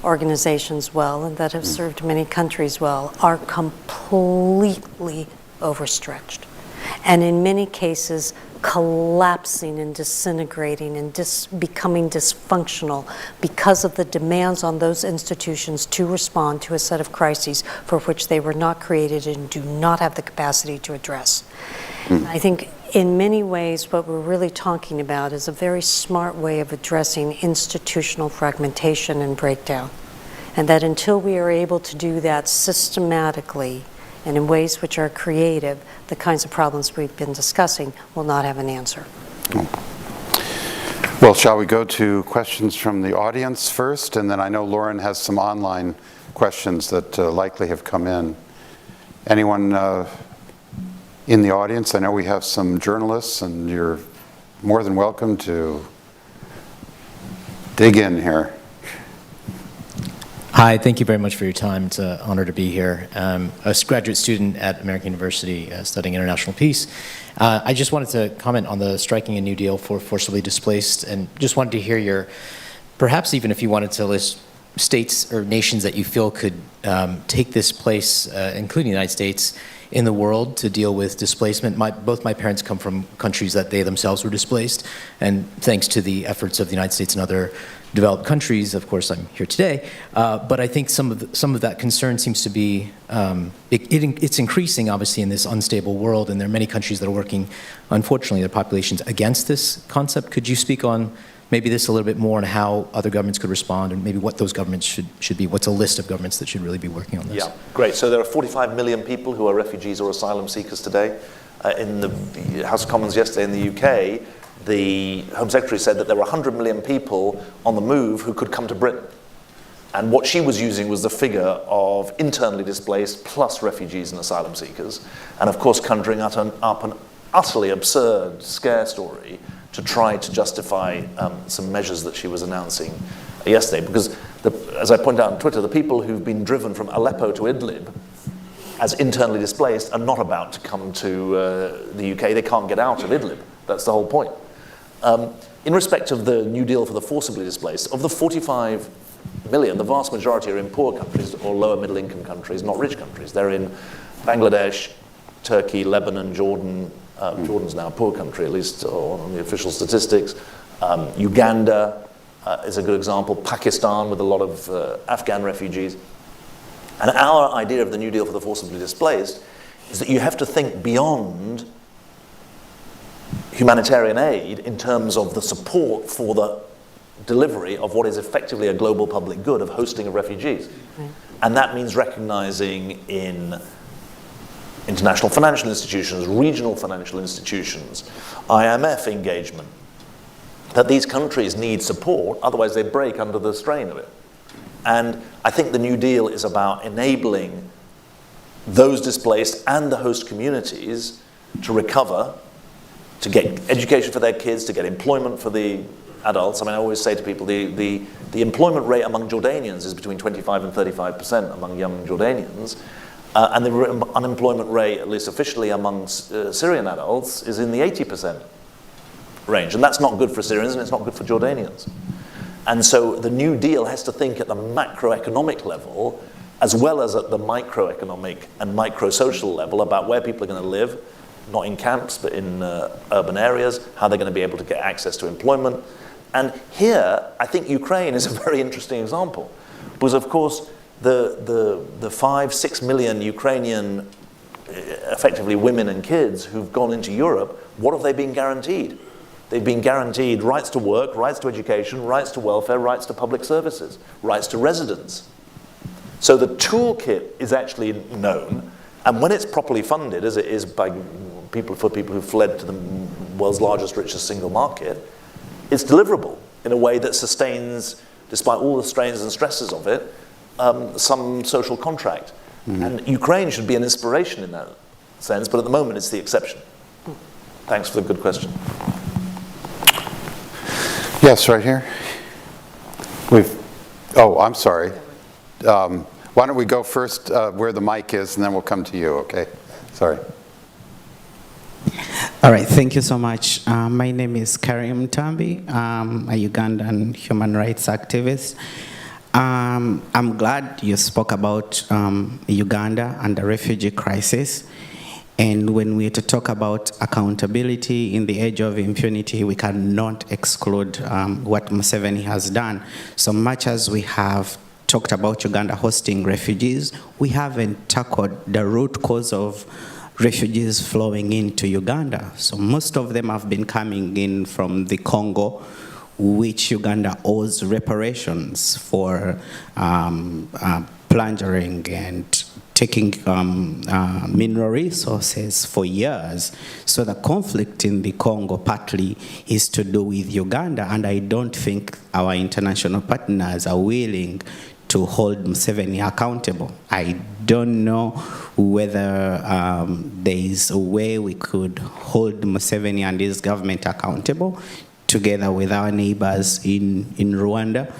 organizations well, and that have served many countries well, are completely overstretched. And in many cases, collapsing and disintegrating and becoming dysfunctional because of the demands on those institutions to respond to a set of crises for which they were not created and do not have the capacity to address. I think in many ways what we're really talking about is a very smart way of addressing institutional fragmentation and breakdown. And that until we are able to do that systematically and in ways which are creative, the kinds of problems we've been discussing will not have an answer. Well, shall we go to questions from the audience first? And then I know Lauren has some online questions that likely have come in. Anyone in the audience? I know we have some journalists, and you're more than welcome to dig in here. Hi, thank you very much for your time. It's an honor to be here. A graduate student at American University studying international peace. I just wanted to comment on the striking a new deal for forcibly displaced, and just wanted to hear your, perhaps even if you wanted to list states or nations that you feel could take this place, including the United States, in the world to deal with displacement. Both my parents come from countries that they themselves were displaced, and thanks to the efforts of the United States and other developed countries, of course, I'm here today. But I think some of that concern seems to be, it's increasing, obviously, in this unstable world, and there are many countries that are working, unfortunately, their populations against this concept. Could you speak on maybe this a little bit more and how other governments could respond, and maybe what those governments should be? What's a list of governments that should really be working on this? Yeah, great. So there are 45 million people who are refugees or asylum seekers today. In the House of Commons yesterday in the UK, the Home Secretary said that there were 100 million people on the move who could come to Britain. And what she was using was the figure of internally displaced plus refugees and asylum seekers. And of course, conjuring up an utterly absurd scare story to try to justify some measures that she was announcing yesterday. Because, as I pointed out on Twitter, the people who've been driven from Aleppo to Idlib as internally displaced are not about to come to the UK. They can't get out of Idlib. That's the whole point. In respect of the New Deal for the forcibly displaced, of the 45 million, the vast majority are in poor countries or lower middle income countries, not rich countries. They're in Bangladesh, Turkey, Lebanon, Jordan. Jordan's now a poor country, at least on the official statistics. Uganda is a good example. Pakistan, with a lot of Afghan refugees. And our idea of the New Deal for the forcibly displaced is that you have to think beyond humanitarian aid in terms of the support for the delivery of what is effectively a global public good of hosting of refugees. Right. And that means recognizing in international financial institutions, regional financial institutions, IMF engagement, that these countries need support, otherwise they break under the strain of it. And I think the New Deal is about enabling those displaced and the host communities to recover, to get education for their kids, to get employment for the adults. I mean, I always say to people, the employment rate among Jordanians is between 25 and 35% among young Jordanians. And the unemployment rate, at least officially among Syrian adults, is in the 80% range. And that's not good for Syrians, and it's not good for Jordanians. And so the New Deal has to think at the macroeconomic level, as well as at the microeconomic and micro-social level, about where people are going to live, not in camps, but in urban areas, how they're going to be able to get access to employment. And here, I think Ukraine is a very interesting example. Because, of course, the 5-6 million Ukrainian, effectively women and kids who've gone into Europe, what have they been guaranteed? They've been guaranteed rights to work, rights to education, rights to welfare, rights to public services, rights to residence. So the toolkit is actually known, and when it's properly funded, as it is by people who fled to the world's largest, richest single market, it's deliverable in a way that sustains, despite all the strains and stresses of it, some social contract. Mm-hmm. And Ukraine should be an inspiration in that sense, but at the moment it's the exception. Thanks for the good question. Yes, right here. Oh, I'm sorry. Why don't we go first where the mic is, and then we'll come to you, okay? Sorry. All right, thank you so much. My name is Karim Tambi. I'm a Ugandan human rights activist. I'm glad you spoke about Uganda and the refugee crisis. And when we talk about accountability in the age of impunity, we cannot exclude what Museveni has done. So much as we have talked about Uganda hosting refugees, we haven't tackled the root cause of refugees flowing into Uganda. So most of them have been coming in from the Congo, which Uganda owes reparations for plundering and taking mineral resources for years. So the conflict in the Congo partly is to do with Uganda, and I don't think our international partners are willing to hold Museveni accountable. I don't know whether there is a way we could hold Museveni and his government accountable together with our neighbors in Rwanda.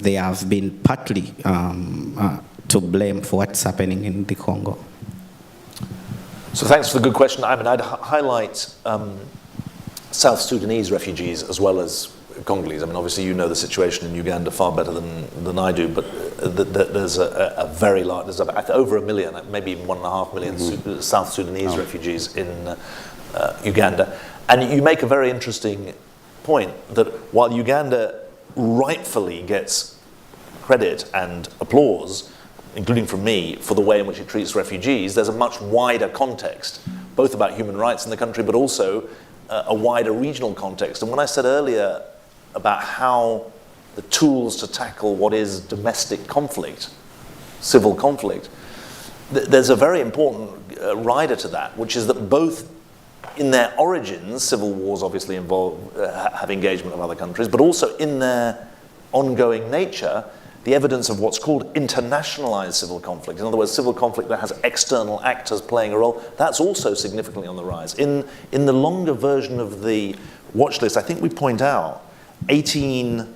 They have been partly to blame for what's happening in the Congo. So thanks for the good question. I mean, I'd highlight South Sudanese refugees as well as Congolese. I mean, obviously you know the situation in Uganda far better than I do, but there's a very large, there's over 1 million, maybe even 1.5 million South Sudanese refugees in Uganda. And you make a very interesting point that while Uganda rightfully gets credit and applause, including from me, for the way in which it treats refugees, there's a much wider context, both about human rights in the country, but also a wider regional context. And when I said earlier about how the tools to tackle what is domestic conflict, civil conflict, there's a very important rider to that, which is that both in their origins, civil wars obviously have engagement of other countries, but also in their ongoing nature, the evidence of what's called internationalized civil conflict. In other words, civil conflict that has external actors playing a role, that's also significantly on the rise. In the longer version of the watch list, I think we point out 18,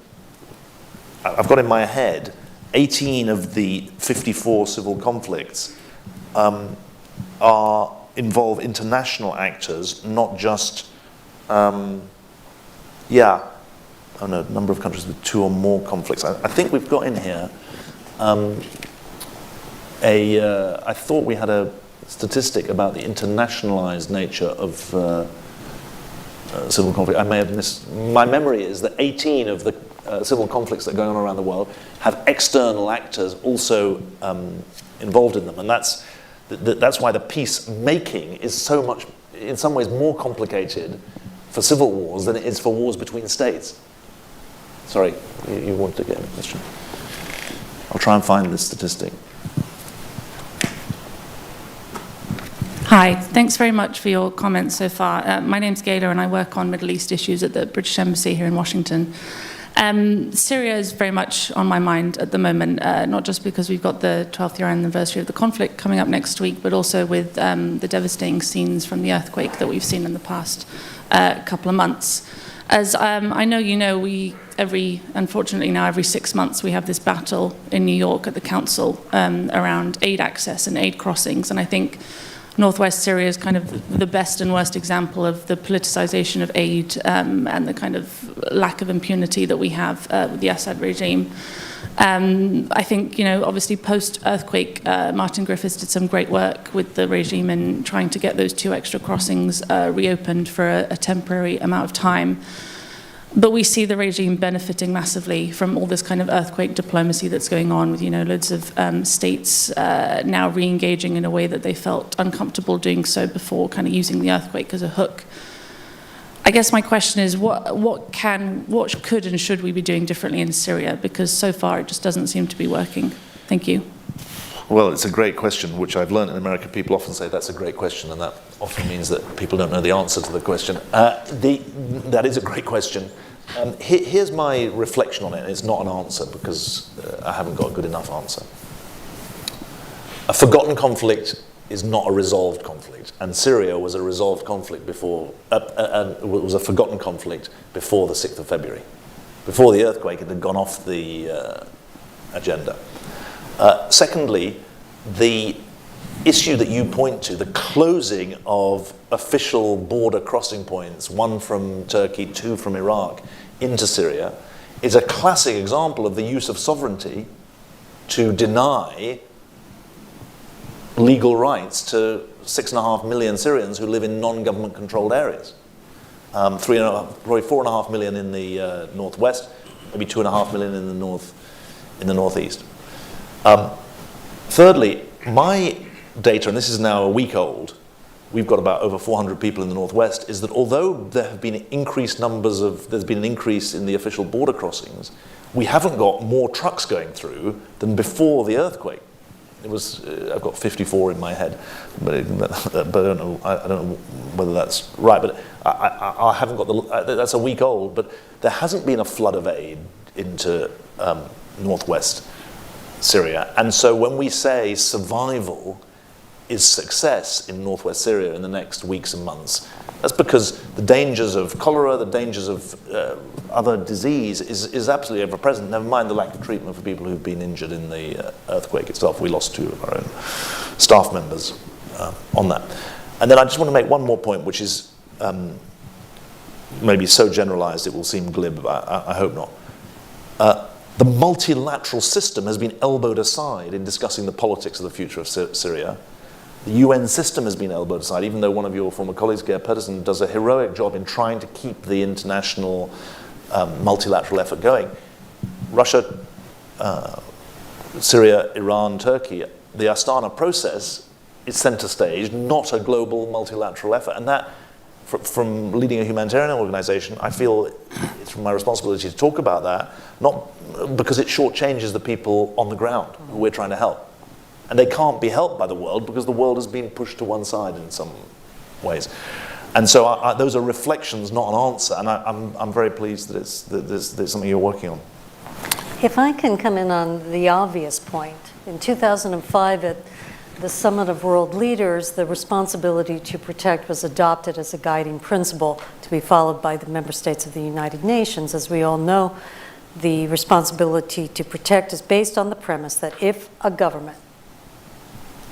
I've got in my head, 18 of the 54 civil conflicts involve international actors, not just, a number of countries with 2 or more conflicts. I think we've got in here I thought we had a statistic about the internationalized nature of civil conflict. I may have missed. My memory is that 18 of the civil conflicts that are going on around the world have external actors also involved in them, and that's why the peacemaking is so much, in some ways, more complicated for civil wars than it is for wars between states. Sorry, you wanted to get a question? I'll try and find this statistic. Hi, thanks very much for your comments so far. My name's Gayla and I work on Middle East issues at the British Embassy here in Washington. Syria is very much on my mind at the moment, not just because we've got the 12th year anniversary of the conflict coming up next week, but also with the devastating scenes from the earthquake that we've seen in the past couple of months. As I know you know, unfortunately now every 6 months we have this battle in New York at the council around aid access and aid crossings, and I think Northwest Syria is kind of the best and worst example of the politicization of aid and the kind of lack of impunity that we have with the Assad regime. I think, obviously post-earthquake, Martin Griffiths did some great work with the regime in trying to get those 2 extra crossings reopened for a temporary amount of time. But we see the regime benefiting massively from all this kind of earthquake diplomacy that's going on with, loads of states now re-engaging in a way that they felt uncomfortable doing so before, kind of using the earthquake as a hook. I guess my question is, what could and should we be doing differently in Syria? Because so far it just doesn't seem to be working. Thank you. Well, it's a great question, which I've learned in America. People often say that's a great question, and that often means that people don't know the answer to the question. That is a great question. Here's my reflection on it. It's not an answer because I haven't got a good enough answer. A forgotten conflict is not a resolved conflict, and Syria was a resolved conflict before, was a forgotten conflict before the 6th of February. Before the earthquake, it had gone off the agenda. Secondly, the issue that you point to, the closing of official border crossing points, one from Turkey, two from Iraq, into Syria, is a classic example of the use of sovereignty to deny legal rights to 6.5 million Syrians who live in non-government controlled areas. Probably 4.5 million in the northwest, maybe 2.5 million in the northeast. Thirdly, my data, and this is now a week old, we've got about over 400 people in the northwest, is that although there have been there's been an increase in the official border crossings, we haven't got more trucks going through than before the earthquake. It was, I've got 54 in my head, but I don't know whether that's right, but I haven't got that's a week old, but there hasn't been a flood of aid into northwest Syria. And so when we say survival is success in northwest Syria in the next weeks and months, that's because the dangers of cholera, the dangers of other disease is absolutely ever present, never mind the lack of treatment for people who've been injured in the earthquake itself. We lost 2 of our own staff members on that. And then I just want to make one more point, which is maybe so generalized it will seem glib, I hope not. The multilateral system has been elbowed aside in discussing the politics of the future of Syria. The UN system has been elbowed aside, even though one of your former colleagues, Geir Pedersen, does a heroic job in trying to keep the international multilateral effort going. Russia, Syria, Iran, Turkey, the Astana process is center stage, not a global multilateral effort. And that, from leading a humanitarian organization, I feel it's from my responsibility to talk about that, not because it shortchanges the people on the ground who we're trying to help. And they can't be helped by the world because the world has been pushed to one side in some ways. And so those are reflections, not an answer. And I'm very pleased that there's something you're working on. If I can come in on the obvious point. In 2005, at the Summit of World Leaders, the responsibility to protect was adopted as a guiding principle to be followed by the member states of the United Nations. As we all know, the responsibility to protect is based on the premise that if a government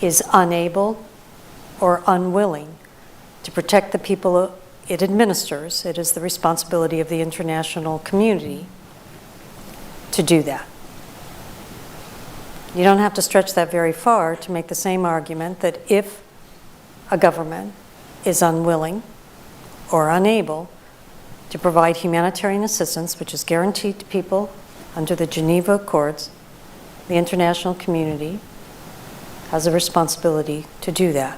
is unable or unwilling to protect the people it administers, it is the responsibility of the international community to do that. You don't have to stretch that very far to make the same argument that if a government is unwilling or unable to provide humanitarian assistance, which is guaranteed to people under the Geneva Accords, the international community has a responsibility to do that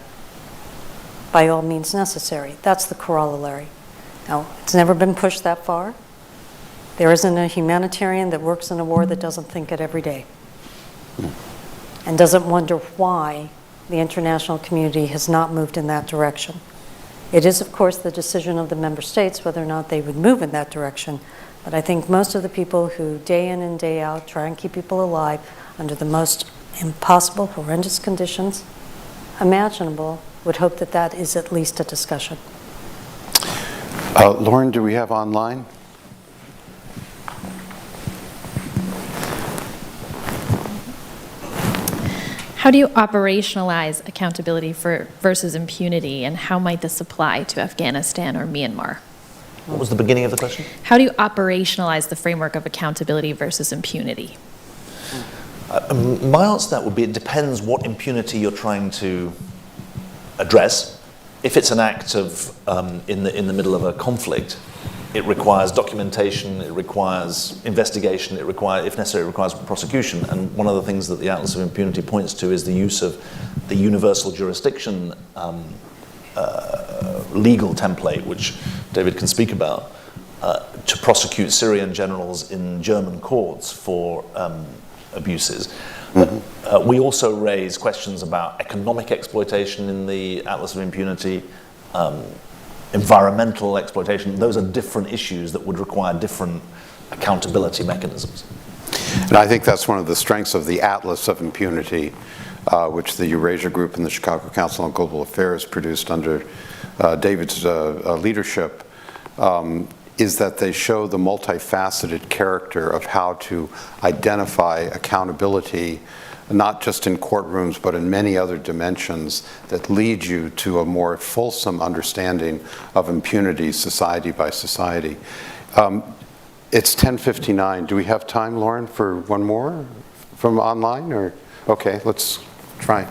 by all means necessary. That's the corollary. Now, it's never been pushed that far. There isn't a humanitarian that works in a war that doesn't think it every day and doesn't wonder why the international community has not moved in that direction. It is, of course, the decision of the member states whether or not they would move in that direction, but I think most of the people who day in and day out try and keep people alive under the most impossible, horrendous conditions imaginable would hope that that is at least a discussion. Lauren, do we have online? How do you operationalize accountability versus impunity, and how might this apply to Afghanistan or Myanmar? What was the beginning of the question? How do you operationalize the framework of accountability versus impunity? My answer to that would be it depends what impunity you're trying to address. If it's an act of in the middle of a conflict, it requires documentation, it requires investigation, if necessary, it requires prosecution. And one of the things that the Atlas of Impunity points to is the use of the universal jurisdiction legal template, which David can speak about, to prosecute Syrian generals in German courts for abuses. Mm-hmm. We also raise questions about economic exploitation in the Atlas of Impunity, environmental exploitation. Those are different issues that would require different accountability mechanisms. And I think that's one of the strengths of the Atlas of Impunity, which the Eurasia Group and the Chicago Council on Global Affairs produced under David's leadership. is that they show the multifaceted character of how to identify accountability, not just in courtrooms, but in many other dimensions that lead you to a more fulsome understanding of impunity society by society. It's 10:59. Do we have time, Lauren, for one more from online? Or okay, let's try.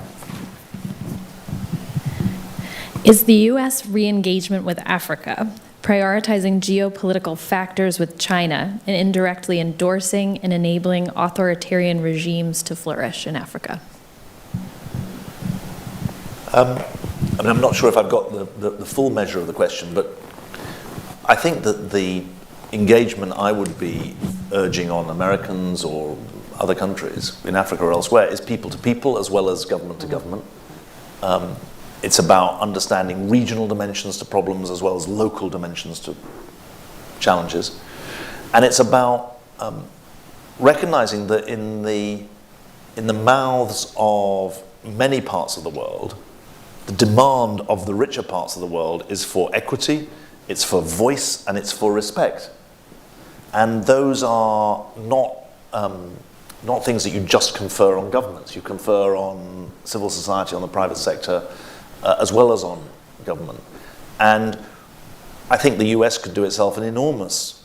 Is the U.S. re-engagement with Africa prioritizing geopolitical factors with China and indirectly endorsing and enabling authoritarian regimes to flourish in Africa? I'm not sure if I've got the full measure of the question, but I think that the engagement I would be urging on Americans or other countries in Africa or elsewhere is people to people as well as government to government. It's about understanding regional dimensions to problems as well as local dimensions to challenges. And it's about recognizing that in the mouths of many parts of the world, the demand of the richer parts of the world is for equity, it's for voice, and it's for respect. And those are not things that you just confer on governments. You confer on civil society, on the private sector, as well as on government. And I think the US could do itself an enormous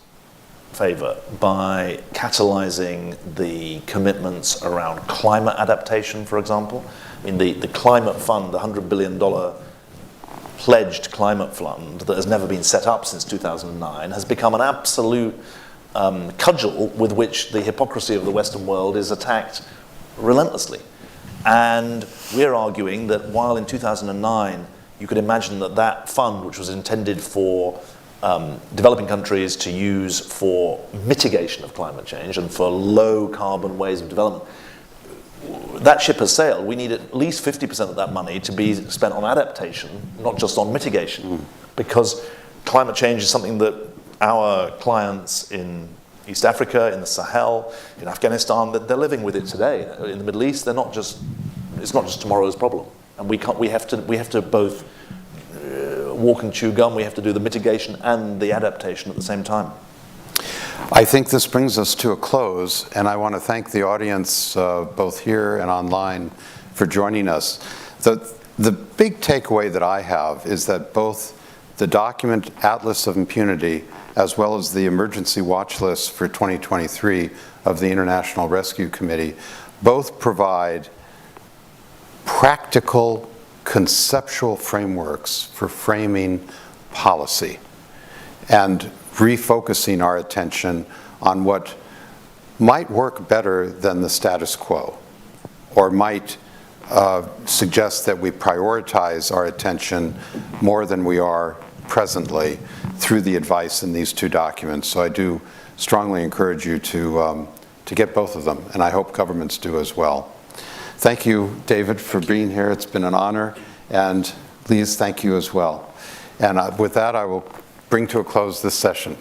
favor by catalyzing the commitments around climate adaptation, for example. I mean, the climate fund, the $100 billion pledged climate fund that has never been set up since 2009, has become an absolute cudgel with which the hypocrisy of the Western world is attacked relentlessly. And we're arguing that while in 2009 you could imagine that that fund, which was intended for developing countries to use for mitigation of climate change and for low carbon ways of development, that ship has sailed. We need at least 50% of that money to be spent on adaptation, not just on mitigation, because climate change is something that our clients in East Africa, in the Sahel, in Afghanistan, that they're living with it today. In the Middle East, it's not just tomorrow's problem. And we have to both walk and chew gum. We have to do the mitigation and the adaptation at the same time. I think this brings us to a close, and I want to thank the audience, both here and online, for joining us. The big takeaway that I have is that both the document Atlas of Impunity as well as the Emergency Watchlist for 2023 of the International Rescue Committee both provide practical, conceptual frameworks for framing policy and refocusing our attention on what might work better than the status quo, or might suggest that we prioritize our attention more than we are presently through the advice in these two documents. So I do strongly encourage you to get both of them, and I hope governments do as well. Thank you, David, for being here. It's been an honor, and Lise, thank you as well. And with that, I will bring to a close this session.